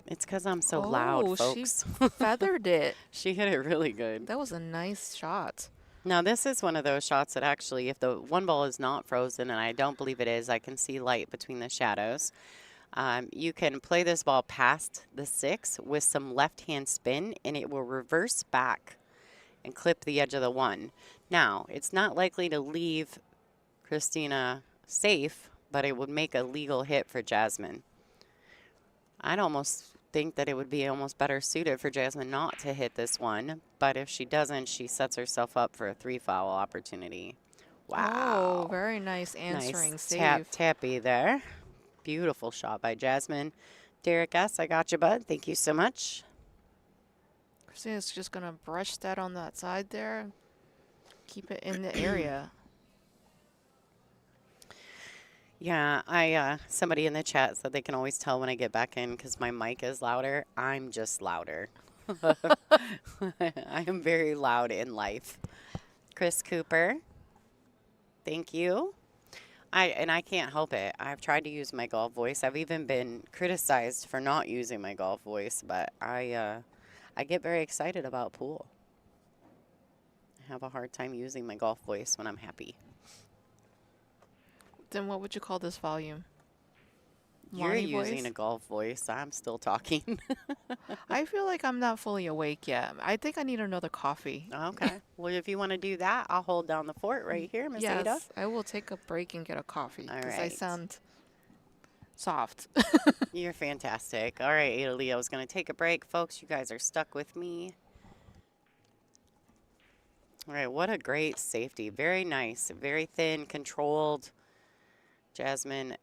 Speaker 1: It's because I'm so loud, folks.
Speaker 2: She feathered it.
Speaker 1: She hit it really good.
Speaker 2: That was a nice shot.
Speaker 1: Now, this is one of those shots that actually, if the one ball is not frozen, and I don't believe it is, I can see light between the shadows. You can play this ball past the 6 with some left-hand spin, and it will reverse back and clip the edge of the 1. Now, it's not likely to leave Kristina safe, but it would make a legal hit for Jasmin. I'd almost think that it would be almost better suited for Jasmin not to hit this one, but if she doesn't, she sets herself up for a 3-foul opportunity. Wow.
Speaker 2: Oh, very nice answering
Speaker 1: nice
Speaker 2: save.
Speaker 1: Tappy there. Beautiful shot by Jasmin. Derek S., I got you, bud. Thank you so much.
Speaker 2: Kristina's just going to brush that on that side there. Keep it in the area.
Speaker 1: Yeah, somebody in the chat said they can always tell when I get back in because my mic is louder. I'm just louder. I am very loud in life. Chris Cooper, thank you. I can't help it. I've tried to use my golf voice. I've even been criticized for not using my golf voice, but I get very excited about pool. I have a hard time using my golf voice when I'm happy.
Speaker 2: Then what would you call this volume?
Speaker 1: You're
Speaker 2: Lonnie
Speaker 1: using
Speaker 2: voice?
Speaker 1: a golf voice. I'm still talking.
Speaker 2: I feel like I'm not fully awake yet. I think I need another coffee.
Speaker 1: Okay. Well, if you want to do that, I'll hold down the fort right here, Miss Ada.
Speaker 2: Yes, I will take a break and get a coffee
Speaker 1: All
Speaker 2: because I
Speaker 1: right.
Speaker 2: sound soft.
Speaker 1: You're fantastic. All right, Ada Leo is going to take a break. Folks, you guys are stuck with me. All right, what a great safety. Very nice. Very thin, controlled. Jasmin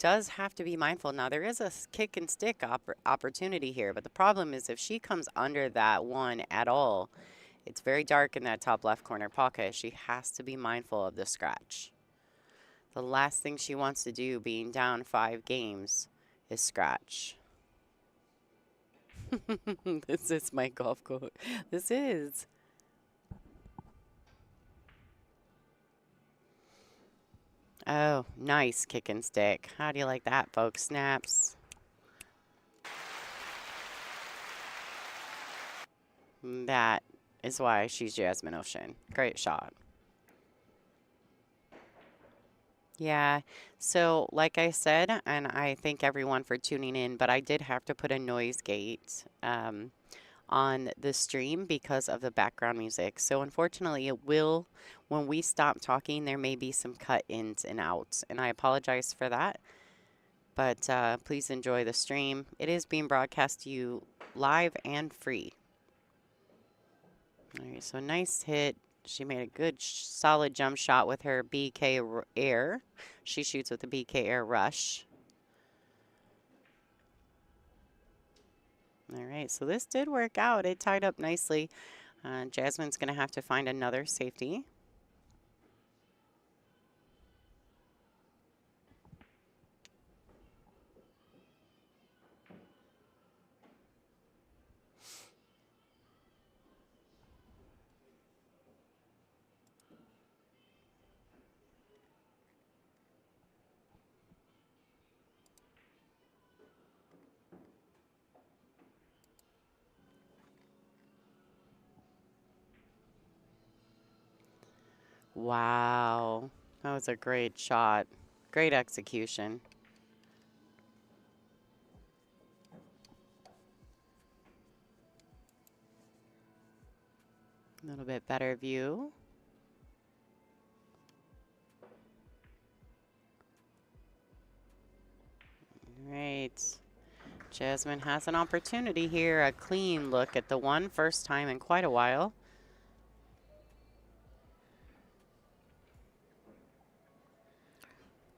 Speaker 1: does have to be mindful. Now, there is a kick and stick opportunity here, but the problem is if she comes under that 1 at all, it's very dark in that top left corner pocket. She has to be mindful of the scratch. The last thing she wants to do, being down 5 games, is scratch. This is my golf coach. This is. Oh, nice kick and stick. How do you like that, folks? Snaps. That is why she's Jasmin Ouschan. Great shot. Yeah. So, like I said, and I thank everyone for tuning in, but I did have to put a noise gate on the stream because of the background music. So, unfortunately, it will, when we stop talking, there may be some cut ins and outs, and I apologize for that. But please enjoy the stream. It is being broadcast to you live and free. All right, so nice hit. She made a good, solid jump shot with her BK air. She shoots with the BK air rush. All right, so this did work out. It tied up nicely. Jasmine's going to have to find another safety. Wow, that was a great shot. Great execution. A little bit better view. All right. Jasmine has an opportunity here. A clean look at the one, first time in quite a while.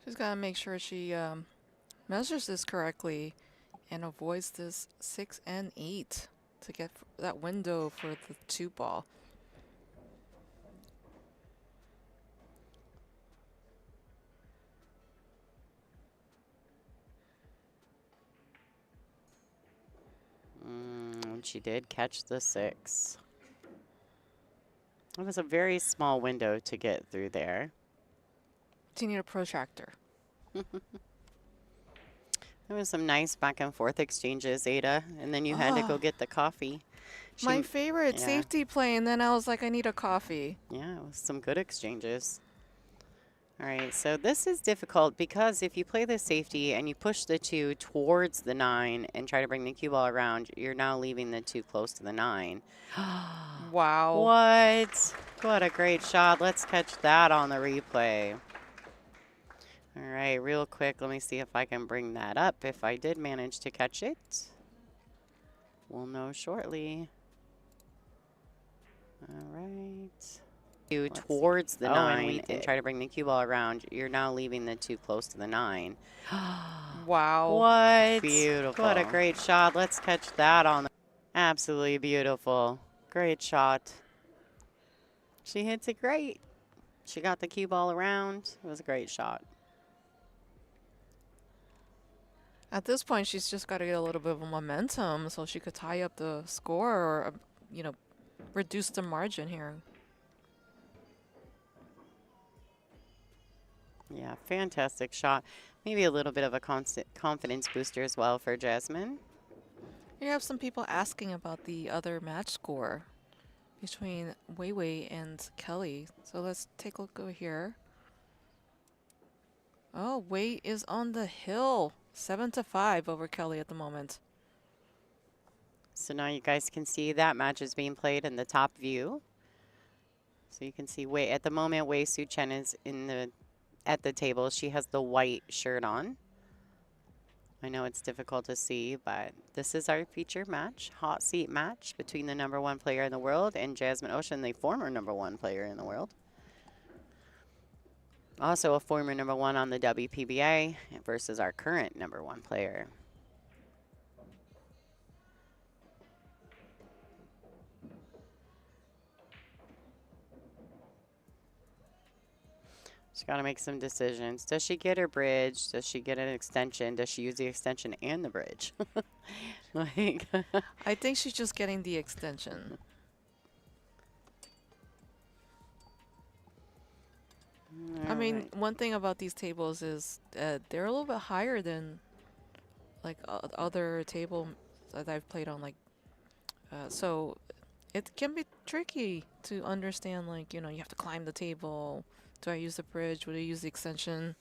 Speaker 2: She's got to make sure she measures this correctly and avoids this 6 and 8 to get that window for the 2 ball.
Speaker 1: She did catch the 6. It was a very small window to get through there.
Speaker 2: Do you need a protractor?
Speaker 1: There was some nice back and forth exchanges, Ada, and then you had to go get the coffee.
Speaker 2: My favorite safety play, and then I was like, I need a coffee.
Speaker 1: Yeah, it was some good exchanges. All right, so this is difficult because if you play the safety and you push the 2 towards the 9 and try to bring the cue ball around, you're now leaving the 2 close to the 9.
Speaker 2: Wow.
Speaker 1: What? What a great shot. Let's catch that on the replay. All right, real quick, let me see if I can bring that up. If I did manage to catch it, we'll know shortly. All right. You towards the 9 and try to bring the cue ball around, you're now leaving the 2 close to the 9.
Speaker 2: Wow.
Speaker 1: What?
Speaker 2: Beautiful.
Speaker 1: What a great shot. Let's catch that on the... Absolutely beautiful. Great shot. She hits it great. She got the cue ball around. It was a great shot.
Speaker 2: At this point, she's just got to get a little bit of momentum so she could tie up the score or, reduce the margin here.
Speaker 1: Yeah, fantastic shot. Maybe a little bit of a confidence booster as well for Jasmine.
Speaker 2: You have some people asking about the other match score between Wei Wei and Kelly. So let's take a look over here. Oh, Wei is on the hill. 7-5 over Kelly at the moment.
Speaker 1: So now you guys can see that match is being played in the top view. So you can see Wei at the moment. Wei Su Chen is at the table. She has the white shirt on. I know it's difficult to see, but this is our featured match, hot seat match between the #1 player in the world and Jasmin Ouschan, the former #1 player in the world. Also a former #1 on the WPBA versus our current #1 player. She's got to make some decisions. Does she get her bridge? Does she get an extension? Does she use the extension and the bridge? Like
Speaker 2: I think she's just getting the extension. I mean, one thing about these tables is they're a little bit higher than like other table that I've played on. So it can be tricky to understand. You have to climb the table. Do I use the bridge? Would I use the extension?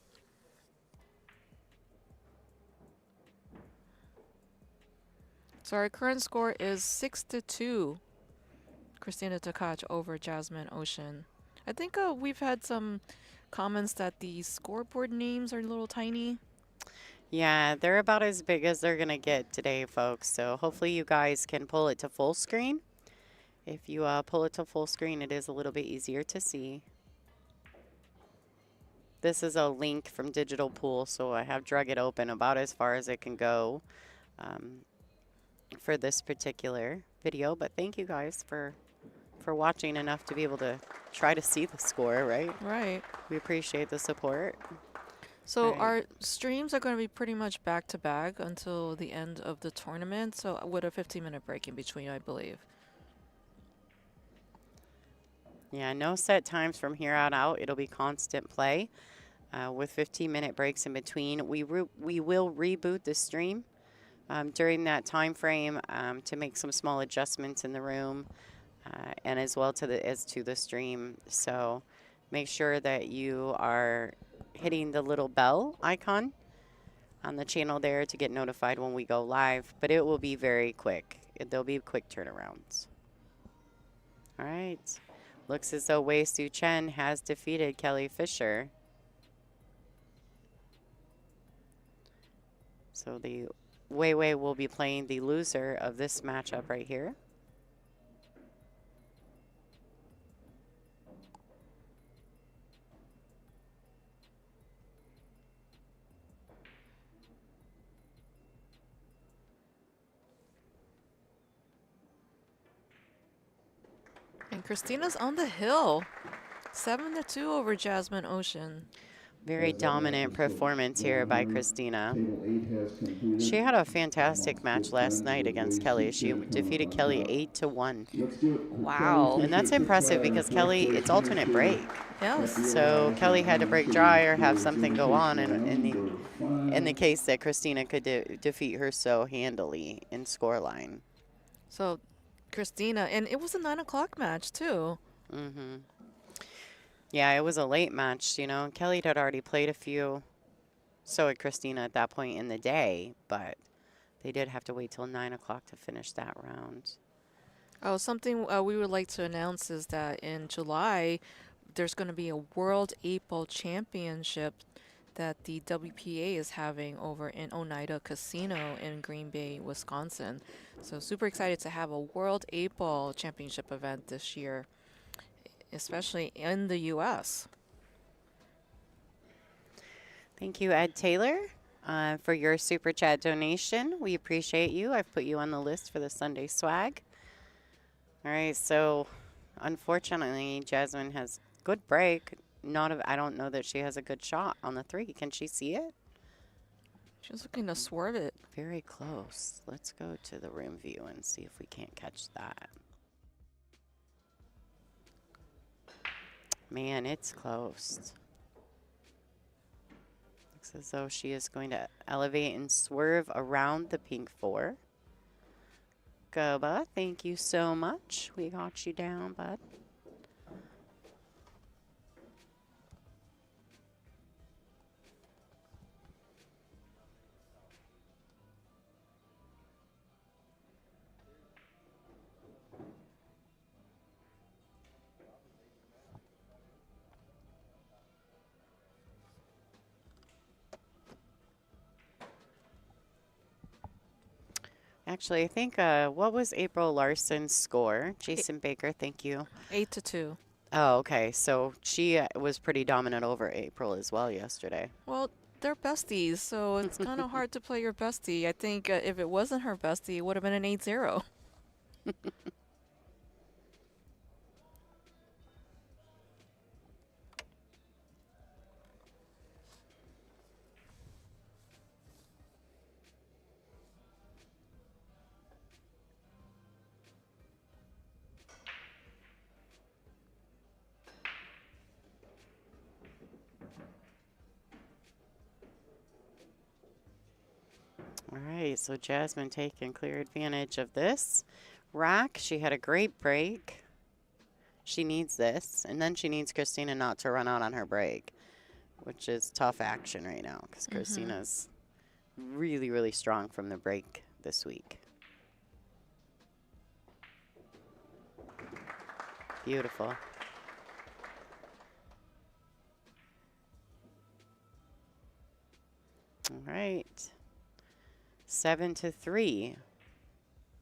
Speaker 2: So our current score is 6-2. Kristina Tkach over Jasmin Ouschan. I think we've had some comments that the scoreboard names are a little tiny.
Speaker 1: Yeah, they're about as big as they're going to get today, folks. So hopefully you guys can pull it to full screen. If you pull it to full screen, it is a little bit easier to see. This is a link from Digital Pool, so I have drug it open about as far as it can go for this particular video. But thank you guys for watching enough to be able to try to see the score, right?
Speaker 2: Right.
Speaker 1: We appreciate the support.
Speaker 2: So
Speaker 1: Right.
Speaker 2: our streams are going to be pretty much back to back until the end of the tournament. So with a 15-minute break in between, I believe.
Speaker 1: Yeah, no set times from here on out. It'll be constant play with 15-minute breaks in between. We will reboot the stream during that time frame to make some small adjustments in the room and as well to the stream. So make sure that you are hitting the little bell icon on the channel there to get notified when we go live. But it will be very quick. There'll be quick turnarounds. All right. Looks as though Wei Su Chen has defeated Kelly Fisher. So the Wei Wei will be playing the loser of this matchup right here.
Speaker 2: And Kristina's on the hill. 7-2 over Jasmin Ouschan.
Speaker 1: Very dominant performance here by Kristina. She had a fantastic match last night against Kelly. She defeated Kelly 8-1.
Speaker 2: Wow.
Speaker 1: And that's impressive because Kelly, it's alternate break.
Speaker 2: Yes.
Speaker 1: So Kelly had to break dry or have something go on in the case that Kristina could defeat her so handily in scoreline.
Speaker 2: So Kristina, and it was a 9 o'clock match too.
Speaker 1: Mm-hmm. Yeah, it was a late match, you know. Kelly had already played a few. So had Kristina at that point in the day, but they did have to wait till 9 o'clock to finish that round.
Speaker 2: Oh, something we would like to announce is that in July, there's going to be a World 8-Ball Championship that the WPBA is having over in Oneida Casino in Green Bay, Wisconsin. So super excited to have a World 8-Ball Championship event this year, especially in the U.S.
Speaker 1: Thank you, Ed Taylor, for your Super Chat donation. We appreciate you. I've put you on the list for the Sunday swag. All right, so unfortunately, Jasmin has good break. I don't know that she has a good shot on the 3. Can she see it?
Speaker 2: She's looking to swerve it.
Speaker 1: Very close. Let's go to the room view and see if we can't catch that. Man, it's close. Looks as though she is going to elevate and swerve around the pink 4. Go, bud. Thank you so much. We got you down, bud. Actually, I think, what was April Larson's score? Jason Baker, thank you.
Speaker 2: 8-2.
Speaker 1: Oh, okay. So she was pretty dominant over April as well yesterday.
Speaker 2: Well, they're besties, so it's kind of hard to play your bestie. I think if it wasn't her bestie, it would have been an 8-0.
Speaker 1: All right, so Jasmin taking clear advantage of this rack. She had a great break. She needs this, and then she needs Kristina not to run out on her break, which is tough action right now because Kristina's really, really strong from the break this week. Beautiful. All right. 7-3.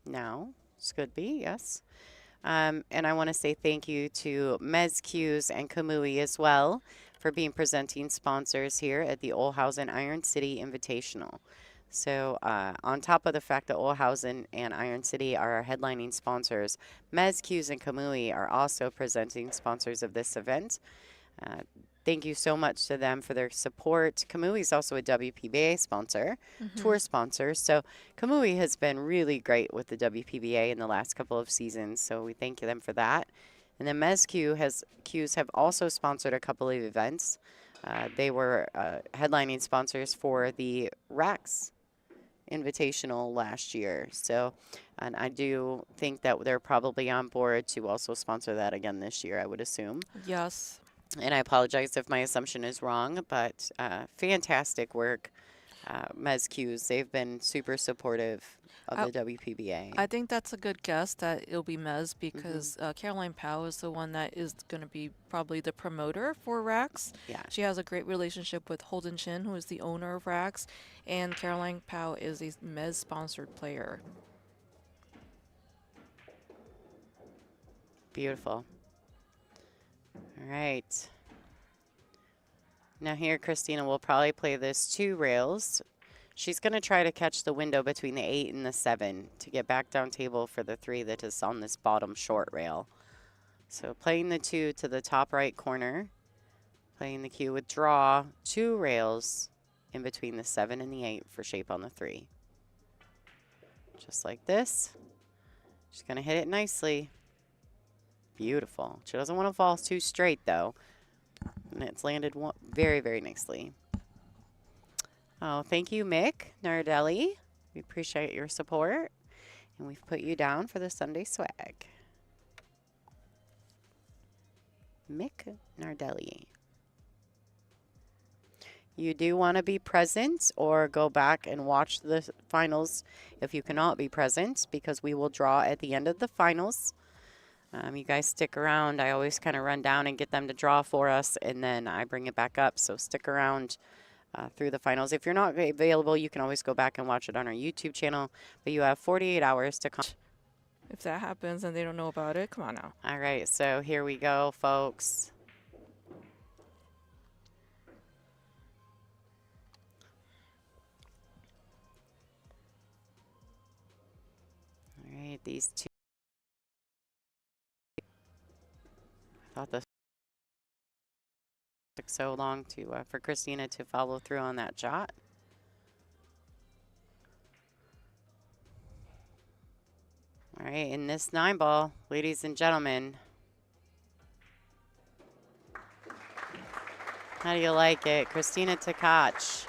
Speaker 1: Now, this could be, yes. And I want to say thank you to Mezcues and Kamui as well for being presenting sponsors here at the Olhausen Iron City Invitational. So on top of the fact that Olhausen and Iron City are our headlining sponsors, Mezcues and Kamui are also presenting sponsors of this event. Thank you so much to them for their support. Kamui is also a WPBA sponsor, tour sponsor. So Kamui has been really great with the WPBA in the last couple of seasons. So we thank them for that. And then Mezcues have also sponsored a couple of events. They were headlining sponsors for the RACS Invitational last year. So, and I do think that they're probably on board to also sponsor that again this year, I would assume.
Speaker 2: Yes.
Speaker 1: And I apologize if my assumption is wrong, but fantastic work, Mezcues. They've been super supportive of the WPBA.
Speaker 2: I think that's a good guess that it'll be Mez because Caroline Powell is the one that is going to be probably the promoter for RACS.
Speaker 1: Yeah.
Speaker 2: She has a great relationship with Holden Chin, who is the owner of RACS, and Caroline Powell is a Mez-sponsored player.
Speaker 1: Beautiful. All right. Now here, Kristina will probably play this 2 rails. She's going to try to catch the window between the 8 and the 7 to get back down table for the 3 that is on this bottom short rail. So playing the 2 to the top right corner, playing the cue with draw, 2 rails in between the 7 and the 8 for shape on the 3. Just like this. She's going to hit it nicely. Beautiful. She doesn't want to fall too straight, though. And it's landed very, very nicely. Oh, thank you, Mick Nardelli. We appreciate your support. And we've put you down for the Sunday swag. Mick Nardelli. You do want to be present or go back and watch the finals if you cannot be present, because we will draw at the end of the finals. You guys stick around. I always kind of run down and get them to draw for us, and then I bring it back up. So stick around through the finals. If you're not available, you can always go back and watch it on our YouTube channel, but you have 48 hours to come.
Speaker 2: If that happens and they don't know about it, come on now.
Speaker 1: All right, so here we go, folks. All right, these 2. I thought this took so long to for Kristina to follow through on that shot. All right, in this 9 ball, ladies and gentlemen, how do you like it? Kristina Tkach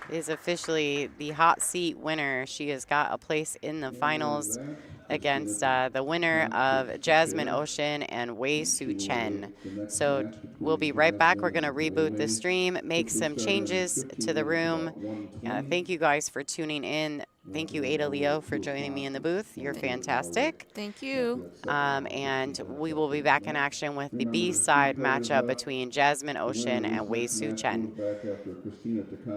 Speaker 1: is officially the hot seat winner. She has got a place in the finals against the winner of Jasmin, Ouschan, and Wei Su Chen. So we'll be right back. We're going to reboot the stream, make some changes to the room. Thank you guys for tuning in. Thank you, Ada Leo, for joining me in the booth. You're fantastic.
Speaker 2: Thank you.
Speaker 1: And we will be back in action with the B-side matchup between Jasmin, Ouschan, and Wei Su Chen.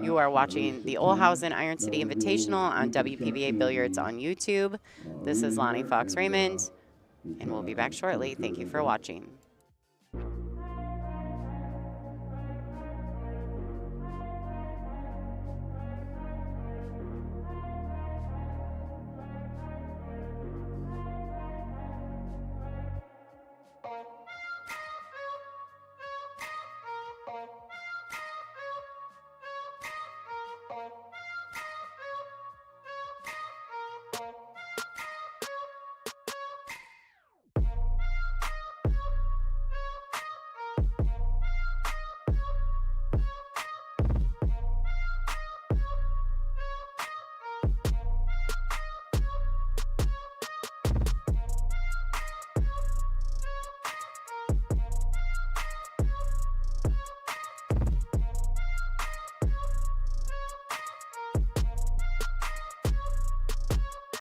Speaker 1: You are watching the Olhausen Iron City Invitational on WPBA Billiards on YouTube. This is Lonnie Fox Raymond, and we'll be back shortly. Thank you for watching.